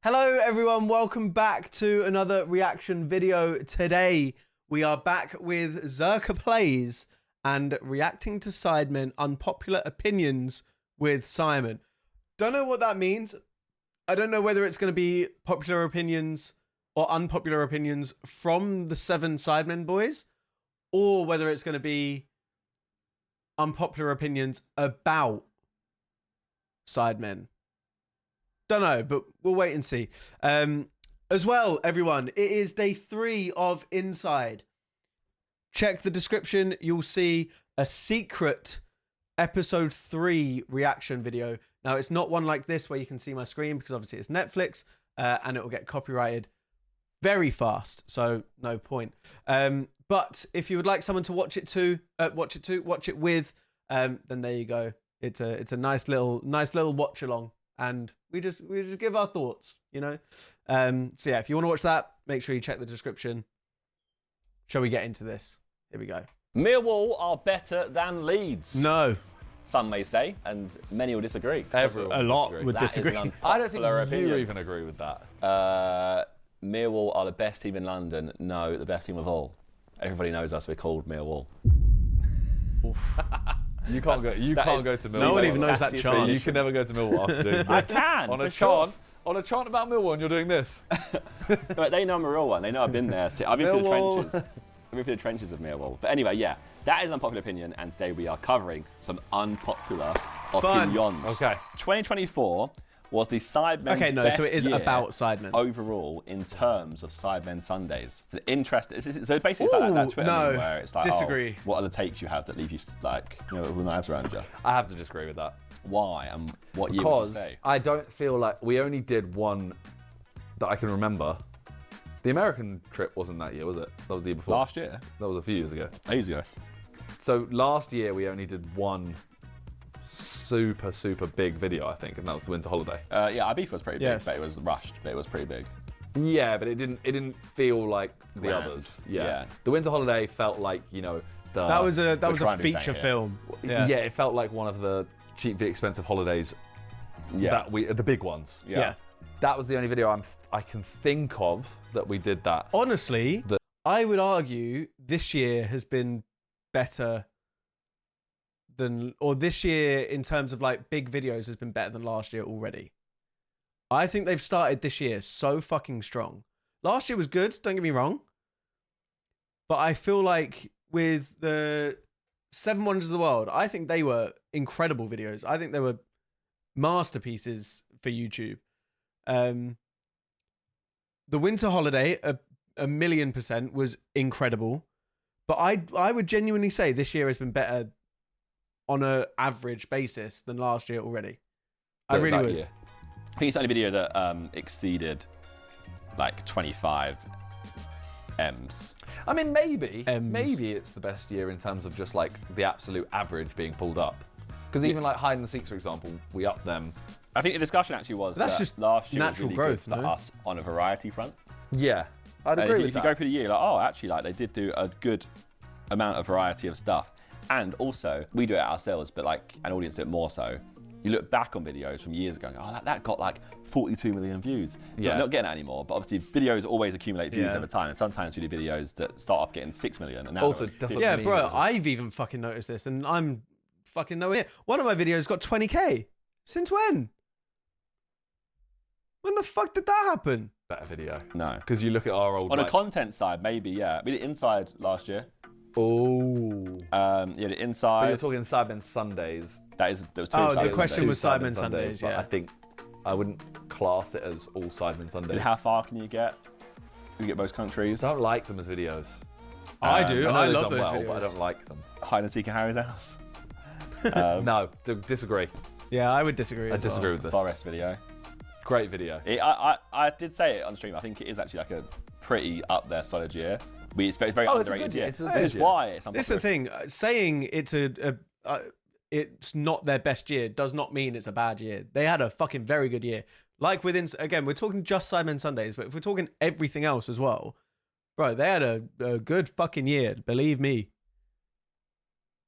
Hello everyone, welcome back to another reaction video. Today we are back with Zerka Plays and reacting to Sidemen unpopular opinions with Simon. Don't know what that means. I don't know whether it's going to be popular opinions or unpopular opinions from the 7 Sidemen boys, or whether it's going to be unpopular opinions about Sidemen. Don't know, but we'll wait and see. As well, everyone, it is day 3 of Inside. Check the description. You'll see a secret episode 3 reaction video. Now, it's not one like this where you can see my screen because obviously it's Netflix and it will get copyrighted very fast. So no point. But if you would like someone to watch it with, then there you go. It's a nice little watch along. And we just give our thoughts, you know? So yeah, if you want to watch that, make sure you check the description. Shall we get into this? Here we go. Millwall are better than Leeds. No. Some may say, and many will disagree. Everyone A lot would disagree. I don't think you even agree with that. Millwall are the best team in London. No, the best team of all. Everybody knows us. We're called Millwall. You can't go. You can't go to Millwall. No one even knows that chant. You can never go to Millwall after doing this. I can. On a chant about Millwall, and you're doing this. But they know I'm a real one. They know I've been there. I've been through the trenches. I've been through the trenches of Millwall. But anyway, yeah, that is an unpopular opinion, and today we are covering some unpopular opinions. Okay. 2024 was the Sidemen. Okay, no, so it is about Sidemen overall in terms of Sidemen Sundays. So basically it's like that Twitter meme where it's like, disagree. Oh, what are the takes you have that leave you like, you know, with the knives around you? I have to disagree with that. Why and what year would you say? I don't feel like we only did one that I can remember. The American trip wasn't that year, was it? That was the year before. Last year? That was a few years ago. Ages ago. So last year we only did one super big video, I think, and that was the winter holiday. Yeah, our beef was pretty big, but it was rushed, but it was pretty big. Yeah, but it didn't feel like the Grand. others. Yeah. Yeah. The winter holiday felt like, you know, that was a feature film. Yeah, it felt like one of the cheaply expensive holidays. Yeah. The big ones. Yeah. That was the only video I can think of that we did that. Honestly, I would argue this year has been better than, or this year in terms of like big videos has been better than last year already. I think they've started this year so fucking strong. Last year was good, don't get me wrong. But I feel like with the 7 Wonders of the World, I think they were incredible videos. I think they were masterpieces for YouTube. The winter holiday, a 1,000,000% was incredible. But I would genuinely say this year has been better on an average basis than last year already. I really would. Year. I think it's the only video that exceeded like 25 M's. I mean, maybe it's the best year in terms of just like the absolute average being pulled up. Because even like hide and seeks, for example, we upped them. I think the discussion actually was that's that just last year natural was really growth good for us on a variety front. Yeah, I'd agree with that. If you go through the year, like, oh, actually, like they did do a good amount of variety of stuff. And also, we do it ourselves, but like an audience do it more so. You look back on videos from years ago and go, oh, that got like 42 million views. Yeah. Not getting that anymore, but obviously videos always accumulate views over time. And sometimes we do videos that start off getting 6 million. And now also, yeah, bro, I've even fucking noticed this and I'm fucking nowhere near. One of my videos got 20K. Since when? When the fuck did that happen? Better video. No. Because you look at our old... On a content side, maybe, yeah. We did Inside last year. Oh. Yeah, the Inside. But you're talking Sidemen Sundays. That was two the question was Sidemen Sundays, yeah. I think I wouldn't class it as all Sidemen Sundays. And how far can you get? You get most countries. I don't like them as videos. I do. I love those well, videos. but I don't like them. Hide and seek in Harry's house. No, disagree. Yeah, I would disagree. I disagree with this. Forest video. Great video. I did say it on stream. I think it is actually like a pretty up there solid year. It's very underrated year. It's why it's this is the thing. Saying it's not their best year does not mean it's a bad year. They had a fucking very good year. Like again, we're talking just Sidemen Sundays, but if we're talking everything else as well, bro, they had a good fucking year. Believe me.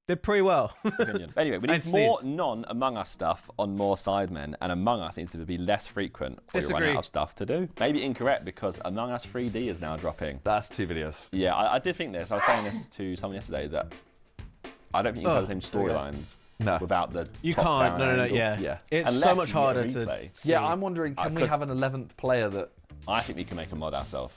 Did pretty well. Opinion. Anyway, we need more non-Among Us stuff on more Sidemen, and Among Us needs to be less frequent before you run out of stuff to do. Maybe incorrect, because Among Us 3D is now dropping. That's 2 videos. Yeah, I did think this. I was saying this to someone yesterday, that I don't think you can tell the same storylines without the You can't. No. Yeah. It's Unless so much you get a harder to replay. see. Yeah, I'm wondering, can we have an 11th player that... I think we can make a mod ourselves.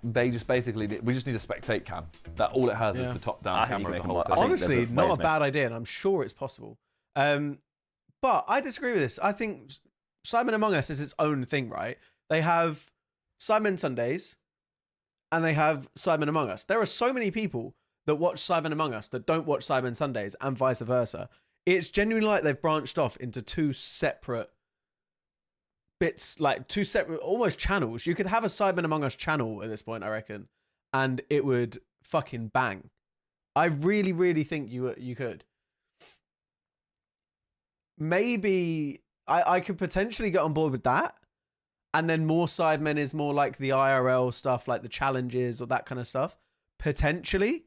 They just basically, we just need a spectate cam. That all it has is the top-down camera of the whole thing. Honestly, not a bad idea, and I'm sure it's possible. But I disagree with this. I think Sidemen Among Us is its own thing, right? They have Sidemen Sundays, and they have Sidemen Among Us. There are so many people that watch Sidemen Among Us that don't watch Sidemen Sundays, and vice versa. It's genuinely like they've branched off into 2 separate bits, like 2 separate almost channels. You could have a Sidemen Among Us channel at this point, I reckon, and it would fucking bang. I really, really think you could. Maybe I could potentially get on board with that, and then more Sidemen is more like the IRL stuff, like the challenges or that kind of stuff, potentially.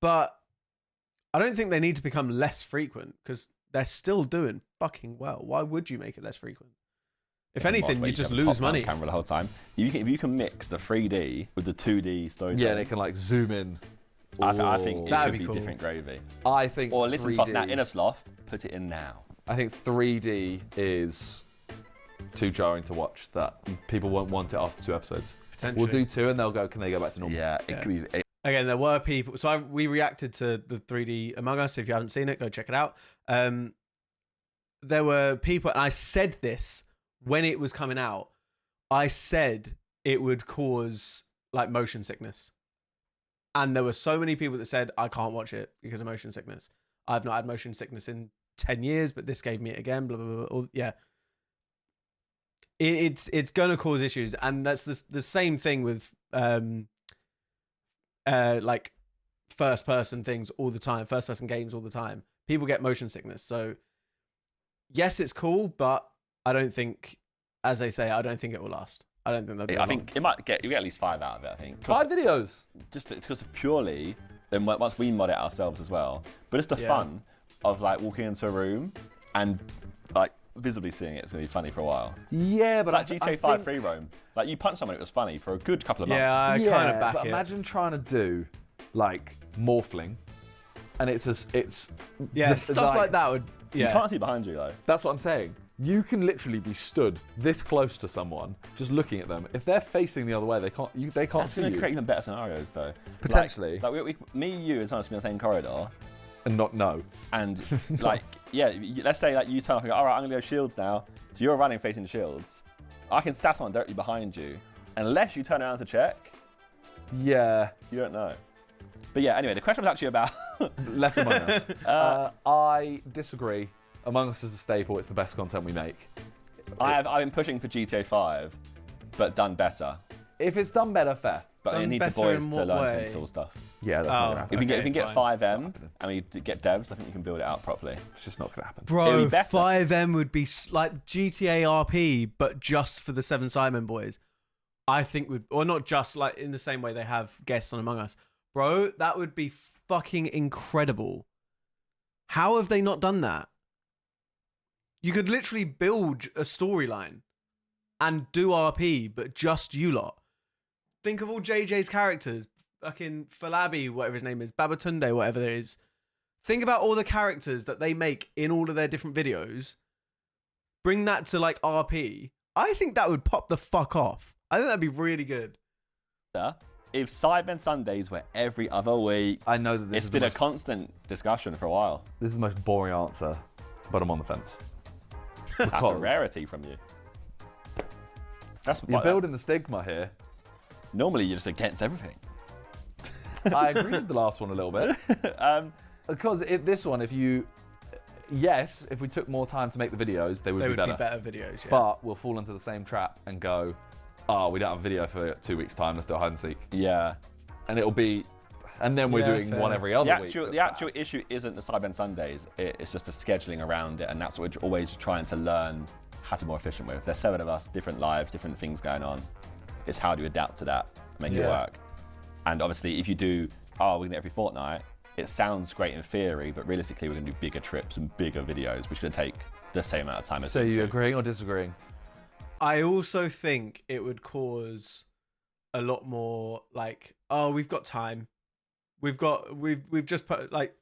But I don't think they need to become less frequent, because they're still doing fucking well. Why would you make it less frequent? If anything, you just lose money. Camera the whole time. If you can mix the 3D with the 2D story. Yeah, they can like zoom in. I think it that'd could be cool. Different gravy. I think. Or listen 3D, to us now in a sloth. Put it in now. I think 3D is too jarring to watch. That people won't want it after 2 episodes. Potentially. We'll do 2, and they'll go. Can they go back to normal? Yeah, it could be. Again, there were people. So we reacted to the 3D Among Us. If you haven't seen it, go check it out. There were people, and I said this when it was coming out. I said it would cause like motion sickness, and there were so many people that said I can't watch it because of motion sickness. I've not had motion sickness in 10 years, but this gave me it again. Blah blah blah. Yeah, it's gonna cause issues, and that's the same thing with like first person things all the time, first person games all the time. People get motion sickness. So yes, it's cool, but I don't think, as they say, I don't think it will last. I don't think they'll do it. I think it might get, you get at least 5 out of it, I think. 5 videos? Just because of purely, then once we mod it ourselves as well. But it's the fun of like walking into a room and like visibly seeing it. It's going to be funny for a while. Yeah, but it's like GTA 5 free roam. Like you punch someone, it was funny for a good couple of months. Yeah, I kind of back but it. Imagine trying to do like morphling, and it's stuff like that would. Yeah. You can't see behind you though. That's what I'm saying. You can literally be stood this close to someone, just looking at them. If they're facing the other way, they can't see you. That's going to create even better scenarios though. Potentially. Like me and you and someone be in the same corridor. And not know. And like, yeah, let's say like you turn off and go, all right, I'm going to go shields now. So you're running facing the shields. I can stab someone directly behind you. Unless you turn around to check. Yeah. You don't know. But yeah, anyway, the question was actually about... Less Among Us. I disagree. Among Us is a staple. It's the best content we make. I've been pushing for GTA 5, but done better. If it's done better, fair. But I need the boys to learn to install stuff. Yeah, that's not going to happen. If we can get 5M and we get devs, I think we can build it out properly. It's just not going to happen. Bro, 5M would be like GTA RP, but just for the 7 Sidemen boys. I think or not just like in the same way they have guests on Among Us. Bro, that would be fucking incredible. How have they not done that? You could literally build a storyline and do RP, but just you lot. Think of all JJ's characters. Fucking Falabi, whatever his name is. Babatunde, whatever it is. Think about all the characters that they make in all of their different videos. Bring that to like RP. I think that would pop the fuck off. I think that'd be really good. If Sidemen Sundays were every other week, I know that it's been a constant discussion for a while. This is the most boring answer, but I'm on the fence. That's a rarity from you. You're building the stigma here. Normally you're just against everything. I agree with the last one a little bit. Because this one, if we took more time to make the videos, they would be better. Be better videos, yeah. But we'll fall into the same trap and go, we don't have a video for 2 weeks' time, let's do a hide and seek. Yeah. And it'll be, and then we're doing one every other week. The actual issue isn't the Sidemen Sundays, it's just the scheduling around it, and that's what we're always trying to learn how to be more efficient with. There's 7 of us, different lives, different things going on. It's how do you adapt to that, make it work. And obviously, if you do, we're going to every fortnight, it sounds great in theory, but realistically we're going to do bigger trips and bigger videos, which is going to take the same amount of time as So you agreeing or disagreeing? I also think it would cause a lot more like, oh, we've got time. We've just put, like,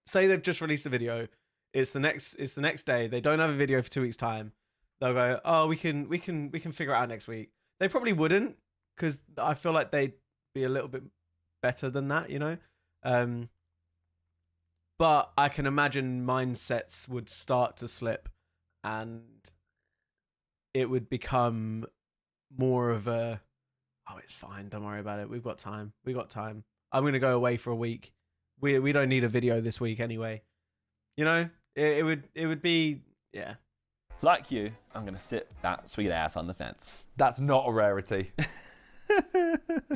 say they've just released a video. It's the next day. They don't have a video for 2 weeks time. They'll go, oh, we can figure it out next week. They probably wouldn't, because I feel like they'd be a little bit better than that, you know? But I can imagine mindsets would start to slip and it would become more of a, oh, it's fine, don't worry about it. We've got time. I'm going to go away for a week. We don't need a video this week anyway. You know, it would be, yeah. Like you, I'm going to sit that sweet ass on the fence. That's not a rarity.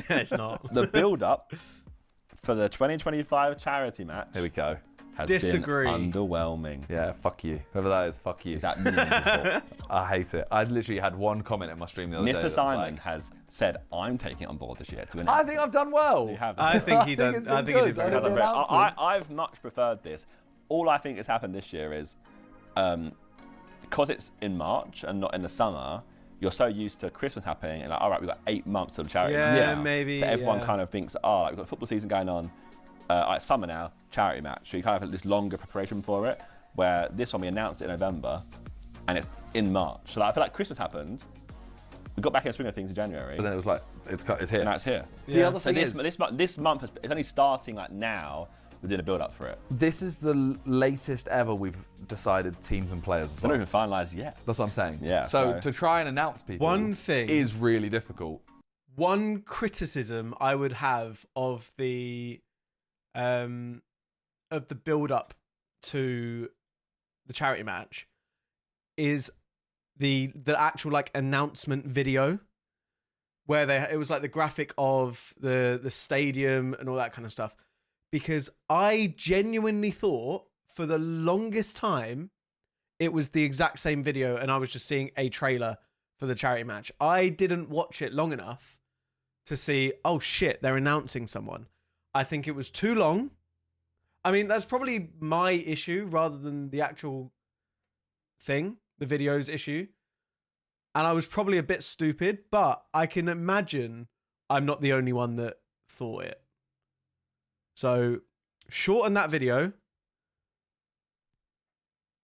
It's not. The build-up for the 2025 charity match. Here we go. Has Disagree. been underwhelming. Yeah, fuck you. Whoever that is, fuck you. Is that Minions' fault? I hate it. I literally had one comment in my stream the other day. Mr. that's Simon like, has said, I'm taking it on board this year to win. I think I've done well. You have. I think he I think did. it's I been think he did good. very I well. don't know. I've much preferred this. All I think has happened this year is, because it's in March and not in the summer, you're so used to Christmas happening and like, all right, we've got 8 months of charity. Yeah, now. maybe. So everyone yeah. kind of thinks, oh, like, we've got football season going on. It's summer now, charity match. So you kind of have this longer preparation for it. Where this one we announced it in November, and it's in March. So like, I feel like Christmas happened. We got back in the swing of things in January. But then it was like, it's here. And now it's here. Yeah. The other So thing is, this month it's only starting like now. We're doing a build up for it. this is the latest ever we've decided teams and players as They're well. not even finalised yet. That's what I'm saying. Yeah, So so- to try and announce people One thing is really difficult. One criticism I would have of the build up to the charity match is the actual like announcement video where it was like the graphic of the stadium and all that kind of stuff, because I genuinely thought for the longest time it was the exact same video and I was just seeing a trailer for the charity match. I didn't watch it long enough to see, oh shit, they're announcing someone. I think it was too long. I mean, that's probably my issue rather than the actual thing, the video's issue. And I was probably a bit stupid, but I can imagine I'm not the only one that thought it. So shorten that video,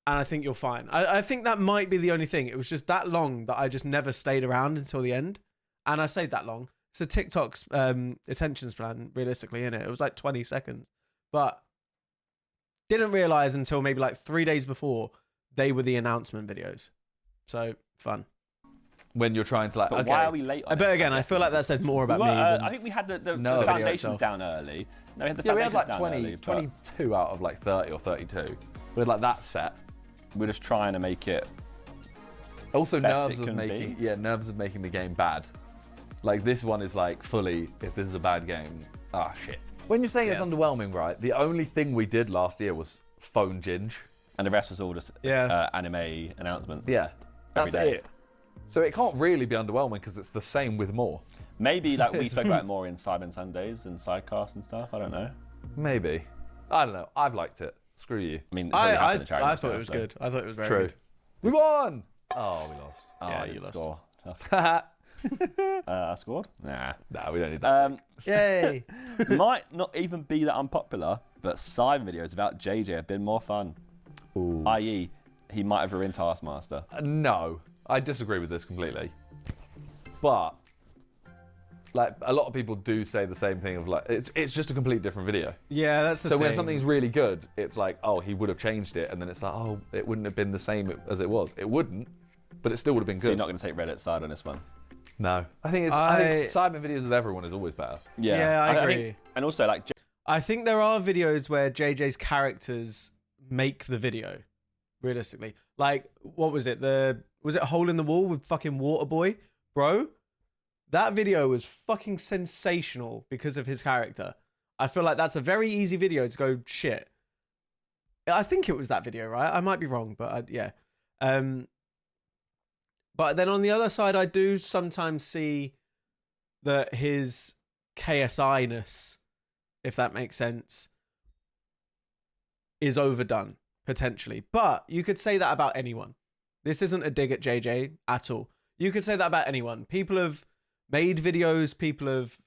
and I think you're fine. I think that might be the only thing. It was just that long that I just never stayed around until the end. And I say that long. So TikTok's attention span, realistically, in it was like 20 seconds. But didn't realize until maybe like 3 days before they were the announcement videos. So fun. When you're trying to like, But okay, why are we late on But it? again, I feel like that says more about We me. were, Than... I think we had the No, the video foundations itself. down early. No, we had the yeah, we foundations had like down 20, early, but 22 out of like 30 or 32. We had like that set. we're just trying to make it. Also, Best it can nerves of making the game bad. Like this one is like fully, if this is a bad game, shit. When you're saying it's Yeah. underwhelming, right? The only thing we did last year was phone ginge. And the rest was all just anime announcements. That's every day. it. So it can't really be underwhelming because it's the same with more. Maybe like we spoke about it more in Sidemen Sundays and Sidecast and stuff. I don't know. Maybe. I don't know. I've liked it. Screw you. I mean, it's already happened in the charity I match thought now, it was so- good. I thought it was very True. good. We won! Oh, we lost. Oh, Yeah, you you lost. score. Tough. Nah, I scored? Nah. we don't need that. Yay. Might not even be that unpopular, but side videos about JJ have been more fun. Ooh. I.e., he might have ruined Taskmaster. No, I disagree with this completely. But like a lot of people do say the same thing of like it's just a completely different video. Yeah, that's the So thing. when something's really good, it's like, oh, he would have changed it, and then it's like, oh, it wouldn't have been the same as it was. It wouldn't, but it still would have been So you're good. not going to take Reddit's side on this one? No, I think Sidemen videos with everyone is always better. Yeah, I agree. think, and also, like, I think there are videos where JJ's characters make the video, realistically. Like, what was it? Was it Hole in the Wall with fucking Waterboy? Bro, that video was fucking sensational because of his character. I feel like that's a very easy video to go, shit. I think it was that video, right? I might be wrong, but yeah. But then on the other side, I do sometimes see that his KSI-ness, if that makes sense, is overdone, potentially. But you could say that about anyone. This isn't a dig at JJ at all. You could say that about anyone. People have made videos. People have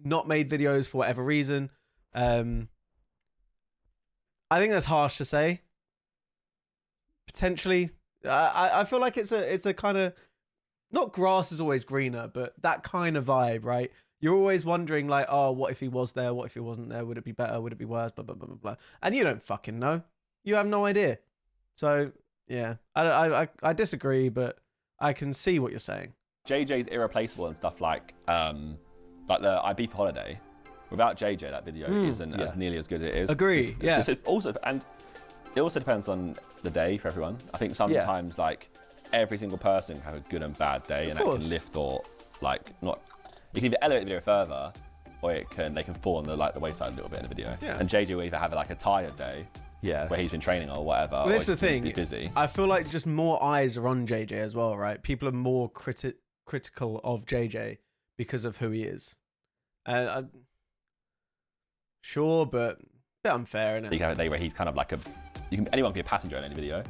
not made videos for whatever reason. I think that's harsh to say. Potentially. I feel like it's a kind of, not grass is always greener, but that kind of vibe, right? You're always wondering like, oh, what if he was there? What if he wasn't there? Would it be better? Would it be worse? Blah, blah, blah, blah, blah. And you don't fucking know. You have no idea. So, yeah, I disagree, but I can see what you're saying. JJ's irreplaceable and stuff like the I Beat for Holiday. Without JJ, that video isn't as nearly as good as it is. Agree, It also depends on the day for everyone. I think sometimes like every single person can have a good and bad day, and that can lift or like not. You can either elevate the video further, or they can fall on the wayside a little bit in the video. Yeah. And JJ will either have like a tired day, where he's been training or whatever. Well, this is the thing. Be busy. I feel like just more eyes are on JJ as well, right? People are more critical of JJ because of who he is. Sure, but a bit unfair, isn't it? You can have a day where he's kind of like anyone can be a passenger in any video,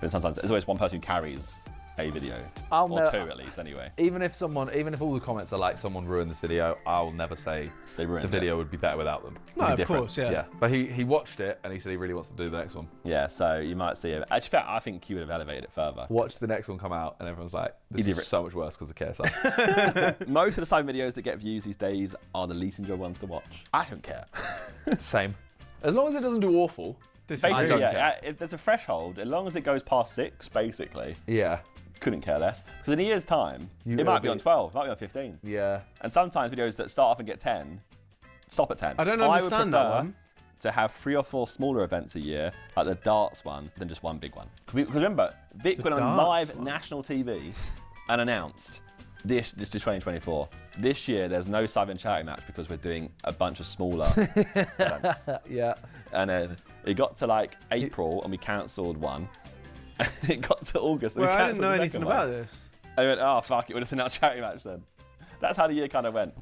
but sometimes there's always one person who carries a video, or two at least, anyway. Even if all the comments are like, someone ruined this video, I'll never say the video would be better without them. No, of course, yeah. But he watched it and he said he really wants to do the next one. Yeah, so you might see it. Actually, I think he would have elevated it further. Watch the next one come out and everyone's like, this is so much worse because of KSI. Most of the Sidemen videos that get views these days are the least enjoyable ones to watch. I don't care. Same. As long as it doesn't do awful. Basically, there's a threshold. As long as it goes past 6, basically. Yeah. Couldn't care less. Because in a year's time, it might be on 12, it might be on 15. Yeah. And sometimes videos that start off and get 10, stop at 10. I don't understand that one. To have 3 or 4 smaller events a year, like the darts one, than just one big one. Because remember, Vic went on live national TV and announced, this is 2024. This year, there's no Sidemen charity match because we're doing a bunch of smaller events. Yeah. And then it got to like April and we cancelled one. And it got to August. And I didn't know anything about this. I went, oh fuck it, we'll just announce charity match then. That's how the year kind of went.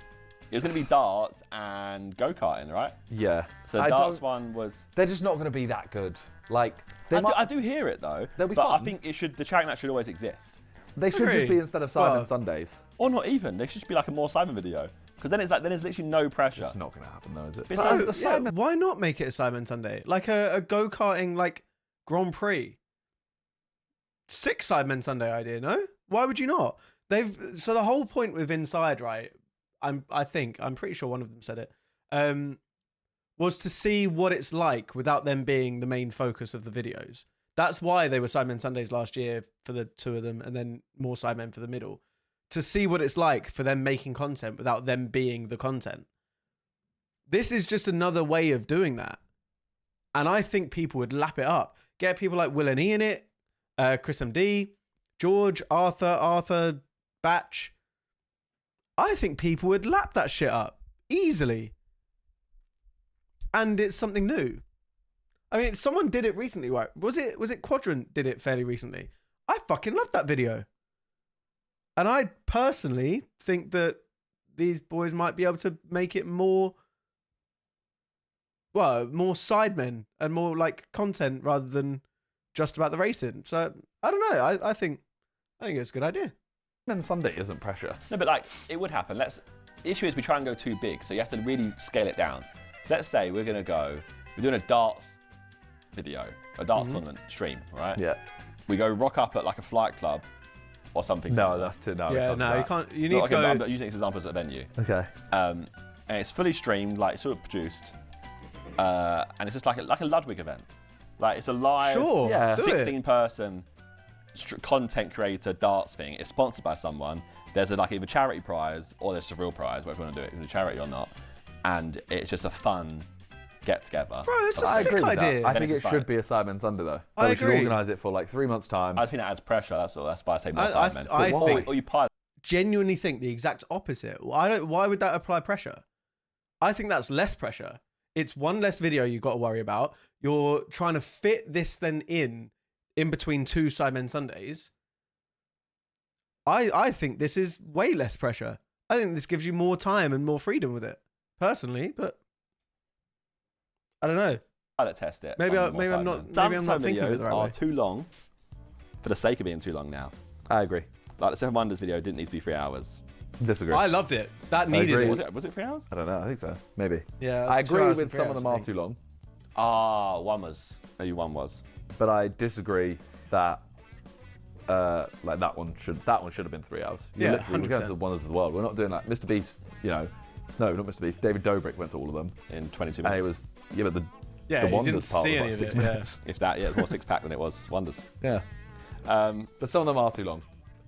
It was going to be darts and go-karting, right? Yeah. So darts one was... They're just not going to be that good. Like, I do hear it though. They'll be fun. I think the charity match should always exist. They should just be instead of Sidemen Sundays. Or not even. They should just be like a more Sidemen video. Because then there's literally no pressure. It's not going to happen though, is it? But why not make it a Sidemen Sunday? Like a go-karting like Grand Prix. 6 Sidemen Sunday idea, no? Why would you not? So the whole point with Inside, right? I'm pretty sure one of them said it, was to see what it's like without them being the main focus of the videos. That's why they were Sidemen Sundays last year for the 2 of them, and then more Sidemen for the middle. To see what it's like for them making content without them being the content. This is just another way of doing that. And I think people would lap it up. Get people like Will and E in it, Chris MD, George, Arthur, Batch. I think people would lap that shit up easily. And it's something new. I mean, someone did it recently, right? Was it Quadrant did it fairly recently? I fucking loved that video. And I personally think that these boys might be able to make it more Sidemen and more like content rather than just about the racing. So I don't know. I think it's a good idea. Then Sunday isn't pressure. No, but like it would happen. The issue is we try and go too big, so you have to really scale it down. So let's say we're doing a darts video, a darts tournament stream, right? Yeah. We go rock up at like a flight club or something. No, that's too. No. Yeah, no, you can't. You need to go. I'm using this example as a venue. Okay. And it's fully streamed, like sort of produced, and it's just like a Ludwig event. Like it's a live, 16-person content creator darts thing. It's sponsored by someone. There's either charity prize or there's a real prize, whether you want to do it in a charity or not. And it's just a fun get together. Bro, it's a sick idea. I think it should be a Sidemen Sunday though. I agree. Should organise it for like 3 months time. I think that adds pressure. That's all. That's why I say more Sidemen. I genuinely think the exact opposite. Why would that apply pressure? I think that's less pressure. It's one less video you've got to worry about. You're trying to fit this then in between 2 Sidemen Sundays. I think this is way less pressure. I think this gives you more time and more freedom with it, personally, but I don't know. Pilot test it. Maybe on more I'm Sidemen. not thinking of it videos the right are way. too long for the sake of being too long now. I agree. Like the Seven Wonders video didn't need to be 3 hours. Disagree. I loved it. That needed agree. it. Was it 3 hours? I don't know. I think so. Maybe. Yeah. I 2 agree hours and with 3 some of hours, them I are think. too long, Ah, maybe one was. but I disagree that like that one should have been 3 hours. Yeah, We're going to 100%. the wonders of the world. We're not doing like Mr. Beast. No, not Mr. Beast. David Dobrik went to all of them, In 22 and minutes. it was but the Yeah, the you didn't wonders part see was any like of 6 it, yeah. minutes. If that, yeah, it's more six-pack than it was Wonders. Yeah, but some of them are too long.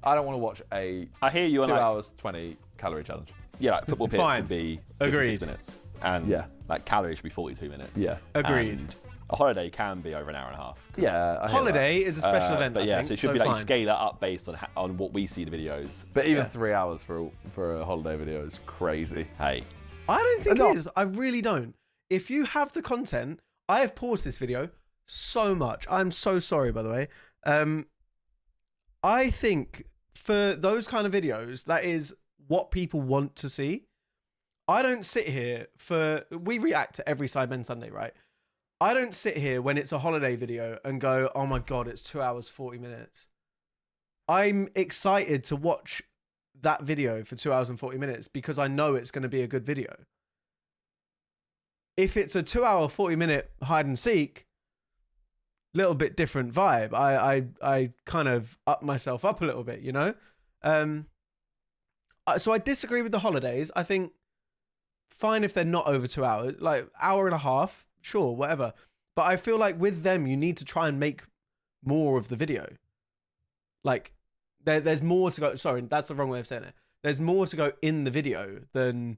I don't want to watch a I hear you 2 on like, hours 20 calorie challenge. yeah, like football pitch Fine. should be 56 Agreed. minutes. And Yeah. like calories should be 42 minutes. Yeah. Agreed. And a holiday can be over an hour and a half. Yeah, I hear Holiday is a special that. event, But I yeah, think, so it should be like fine. you scale it up based on what we see the videos. that. But even Yeah. 3 hours for a holiday video is crazy. Hey, I don't think No. it is. I really don't. If you have the content, I have paused this video so much. I'm so sorry, by the way. I think for those kind of videos, that is what people want to see. I don't sit here we react to every Sidemen Sunday, right? I don't sit here when it's a holiday video and go, oh my God, it's 2 hours, 40 minutes. I'm excited to watch that video for 2 hours and 40 minutes because I know it's going to be a good video. If it's a 2 hour, 40 minute hide and seek, little bit different vibe. I kind of up myself up a little bit, you know? So I disagree with the holidays. I think fine if they're not over 2 hours, like hour and a half, sure, whatever. But I feel like with them, you need to try and make more of the video. Like there's more to go. Sorry, that's the wrong way of saying it. There's more to go in the video than,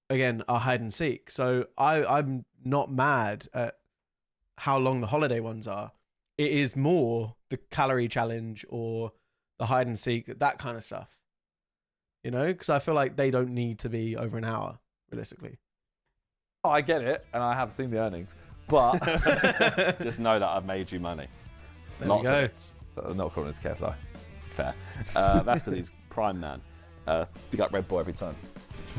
again, a hide and seek. So I'm not mad at how long the holiday ones are. It is more the calorie challenge or the hide and seek, that kind of stuff. You know, because I feel like they don't need to be over an hour, realistically. Oh, I get it, and I have seen the earnings, but just know that I've made you money. There Lots we go. of it. not according to KSI. Fair. That's because he's prime man. Big up Red Bull every time.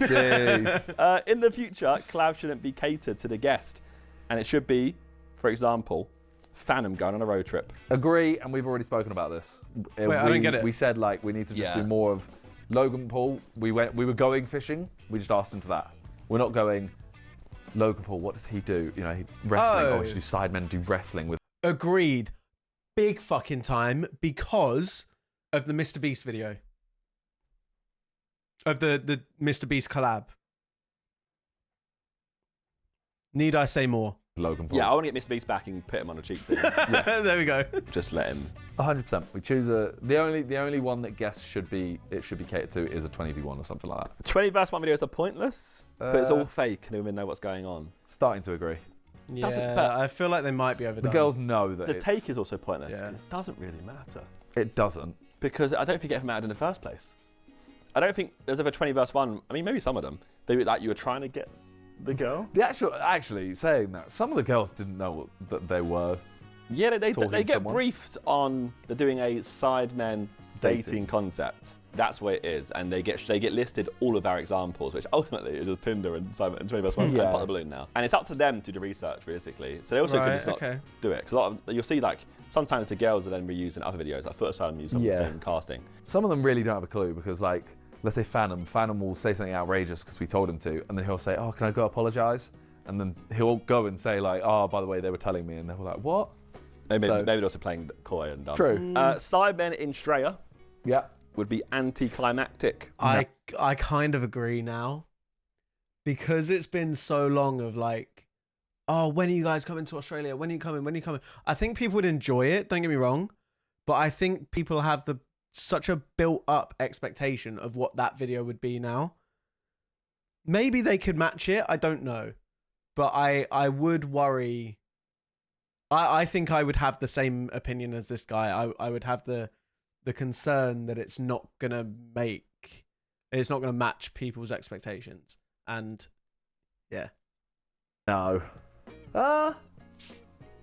Jeez. In the future, collab shouldn't be catered to the guest, and it should be, for example, Phantom going on a road trip. Agree, and we've already spoken about this. Wait, I don't get it. We said like we need to just do more of Logan Paul. We were going fishing. We just asked him to that. We're not going. Logan Paul, what does he do? You know, wrestling. Oh, we should do Sidemen do wrestling with. Agreed. Big fucking time because of the Mr. Beast video. Of the Mr. Beast collab. Need I say more? Logan Paul. Yeah, I want to get Mr. Beast back and put him on a cheek too. There we go. Just let him. 100%. We choose the only one that guests should be catered to is a 20v1 or something like that. 20 verse 1 videos are pointless, but it's all fake and no one know what's going on. Starting to agree. Yeah, but I feel like they might be overdone. The girls know that The take is also pointless. Yeah. It doesn't really matter. it doesn't. Because I don't think it ever mattered in the first place. I don't think there's ever 20 verse 1. I mean, maybe some of them. They were like, you were trying to get the girl. Actually saying that, some of the girls didn't know that they were. Yeah, they Talking get to someone. briefed on they're doing a Sidemen dating concept. That's what it is, and they get listed all of our examples, which ultimately is just Tinder and Sidemen and 20 verse 1 and Yeah. Pop the Balloon now. And it's up to them to do research, realistically. So they also could just not do it. Because you'll see, like, sometimes the girls are then reused in other videos, like Foot Asylum use some of the same casting. Some of them really don't have a clue because, like, let's say Phantom will say something outrageous because we told him to, and then he'll say, "Oh, can I go apologise?" And then he'll go and say, like, "Oh, by the way, they were telling me," and they were like, "What?" Maybe they're also playing coy and dumb. True. Sidemen in Straya Yeah. would be anticlimactic. I kind of agree now. Because it's been so long of like, oh, when are you guys coming to Australia? When are you coming? When are you coming? I think people would enjoy it, don't get me wrong. But I think people have such a built up expectation of what that video would be now. Maybe they could match it, I don't know. But I would worry. I think I would have the same opinion as this guy. I would have the concern that it's not gonna match people's expectations. And yeah. No. The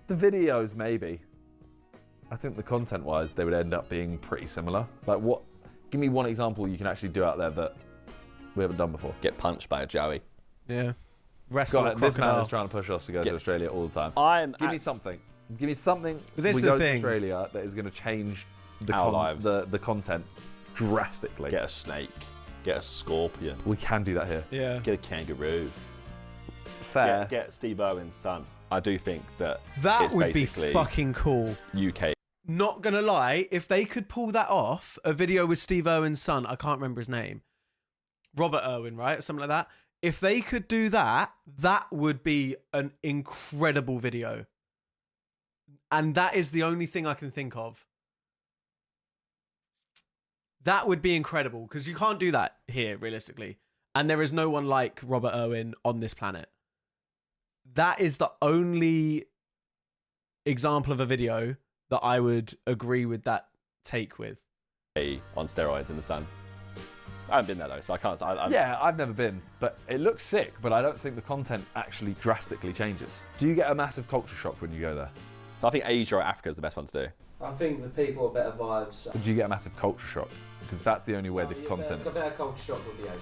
videos maybe. I think the content-wise, they would end up being pretty similar. Like what? Give me one example you can actually do out there that we haven't done before. Get punched by a Joey. Yeah. wrestle a This man crocodile. is trying to push us to go to Australia all the time. Give me something. Give me something. This we is go the to thing. Australia that is going to change Our lives. the content drastically. Get a snake. Get a scorpion. We can do that here. Yeah. Get a kangaroo. Fair. Get Steve Irwin's son. I do think that That it's would be basically fucking cool. UK. Not gonna lie, if they could pull that off, a video with Steve Irwin's son, I can't remember his name, Robert Irwin, right? Something like that. If they could do that, that would be an incredible video. And that is the only thing I can think of. That would be incredible because you can't do that here, realistically. And there is no one like Robert Irwin on this planet. That is the only example of a video that I would agree with that take with. On steroids in the sun. I haven't been there though, so I can't. Yeah, I've never been, but it looks sick, but I don't think the content actually drastically changes. Do you get a massive culture shock when you go there? So I think Asia or Africa is the best one to do. I think the people are better vibes. Do you get a massive culture shock? Because that's the only way the content... A better culture shock would be Asia.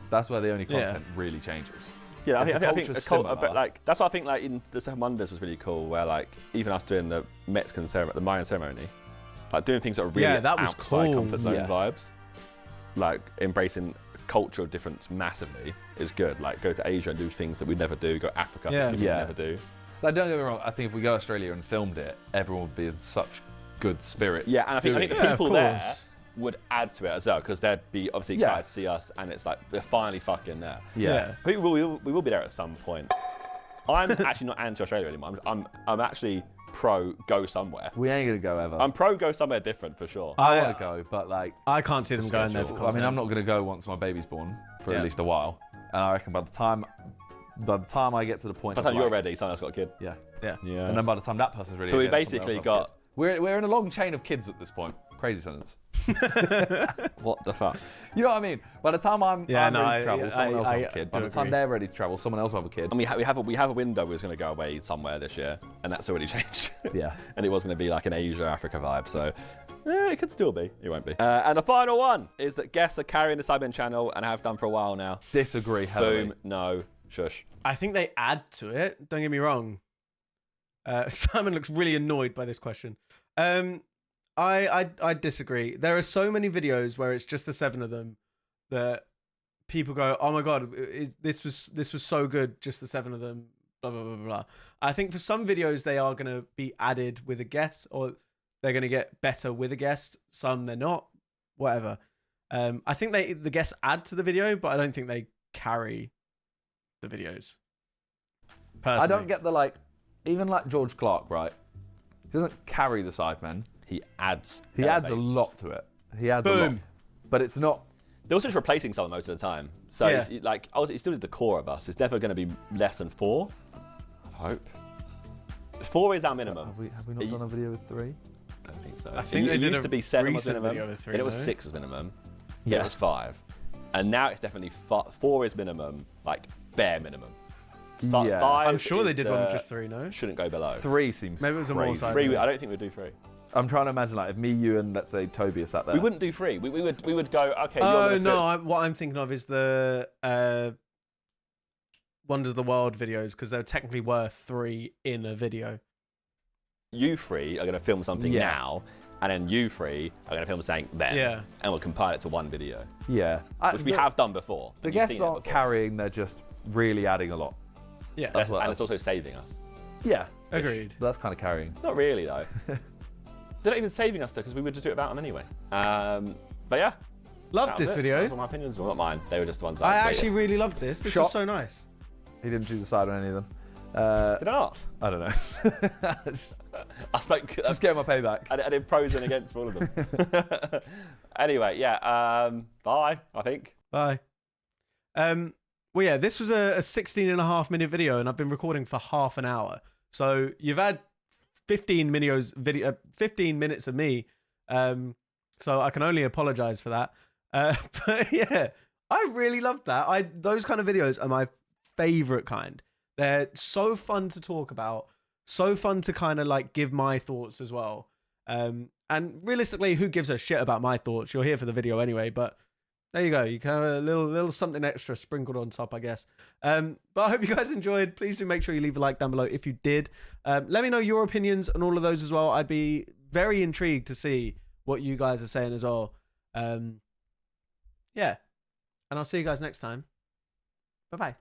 That's where the only content really changes. Yeah, If the I think culture's a cult, similar- but like that's what I think. Like in the Seven Wonders was really cool, where like even us doing the Mexican ceremony, the Mayan ceremony, like doing things that are really Yeah, that was outside cool. comfort zone Yeah. vibes, like embracing cultural difference massively is good. Like go to Asia and do things that we never do. Go Africa, Yeah. things we never do. Like, don't get me wrong, I think if we go to Australia and filmed it, everyone would be in such good spirits. Yeah, and I think doing the it. Yeah, of people there course. would add to it as well because they'd be obviously Yeah. excited to see us, and it's like they're finally fucking there. Yeah. We will be there at some point. I'm actually not anti Australia anymore. I'm actually pro go somewhere. We ain't gonna go ever. I'm pro go somewhere different for sure. I want to go, but like, I can't see them going there for I content. mean, I'm not gonna go once my baby's born for Yeah. at least a while, and I reckon by the time I get to the point, By the of time you're like- ready, someone else got a kid. yeah, Yeah. Yeah. and then by the time that person's ready, So we again, someone basically else will have a got- kid. We're in a long chain of kids at this point. Crazy sentence. What the fuck? You know what I mean? By the time I'm Yeah, no, ready to travel, someone else will have a I kid. By do the time agree. they're ready to travel, someone else will have a kid. And we have a window we was going to go away somewhere this year, and that's already changed. Yeah. And it was going to be like an Asia Africa vibe, so it could still be. It won't be. And the final one is that guests are carrying the Sidemen channel and have done for a while now. Disagree heavily. Boom. No. Shush. I think they add to it. Don't get me wrong. Simon looks really annoyed by this question. I disagree. There are so many videos where it's just the seven of them that people go, "Oh my god, this was so good, just the seven of them." Blah blah blah blah. I think for some videos they are going to be added with a guest, or they're going to get better with a guest. Some they're not. Whatever. I think the guests add to the video, but I don't think they carry the videos. Personally. I don't get the like, even like George Clark, right? He doesn't carry the Sidemen. He adds. He adds a elevates. lot to it. He adds a lot. Boom. But it's not. They're also just replacing someone most of the time. So Yeah. it's, like, he still did the core of us. It's never going to be less than 4. I hope. 4 is our minimum. Have we not done a video with 3? I don't think so. I think it they did used a to be 7 was recent minimum. video with 3, Then it was though. 6 as minimum. Then Yeah. it was 5. And now it's definitely 4 is minimum, like bare minimum. Yeah. 5 I'm sure they is did one with just 3, no? Shouldn't go below. 3 seems Maybe it was a more crazy. size. 3, I don't think we'd do 3. I'm trying to imagine like if me, you, and let's say Toby are sat there. We wouldn't do 3. We would go, okay, you're Oh gonna no! fit- What I'm thinking of is the Wonders of the World videos, because there technically were 3 in a video. You 3 are going to film something Yeah. now, and then you 3 are going to film something then. Yeah. And we'll compile it to one video, Yeah. which we have done before. The and you've guests seen it aren't before. carrying, they're just really adding a lot. Yeah, That's what- And it's also saving us. Yeah. agreed. That's kind of carrying. Not really, though. They're not even saving us, though, because we would just do it without them anyway. But yeah. Loved that was this it. video. Those were my opinions. Well, not mine. They were just the ones I rated. actually really loved this. This Shot. was so nice. He didn't choose a side on any of them. Did I not? I don't know. I spoke. Just get my payback. I did pros and against for all of them. Anyway, yeah. Bye, I think. Bye. Well, yeah, this was a 16.5-minute video, and I've been recording for half an hour. So you've had 15 minutes of me. So I can only apologize for that. But yeah, I really loved that. Those kind of videos are my favorite kind. They're so fun to talk about, so fun to kind of like give my thoughts as well. And realistically, who gives a shit about my thoughts? You're here for the video anyway, but There you go. You can have a little something extra sprinkled on top, I guess. But I hope you guys enjoyed. Please do make sure you leave a like down below if you did. Let me know your opinions on all of those as well. I'd be very intrigued to see what you guys are saying as well. Yeah. And I'll see you guys next time. Bye-bye.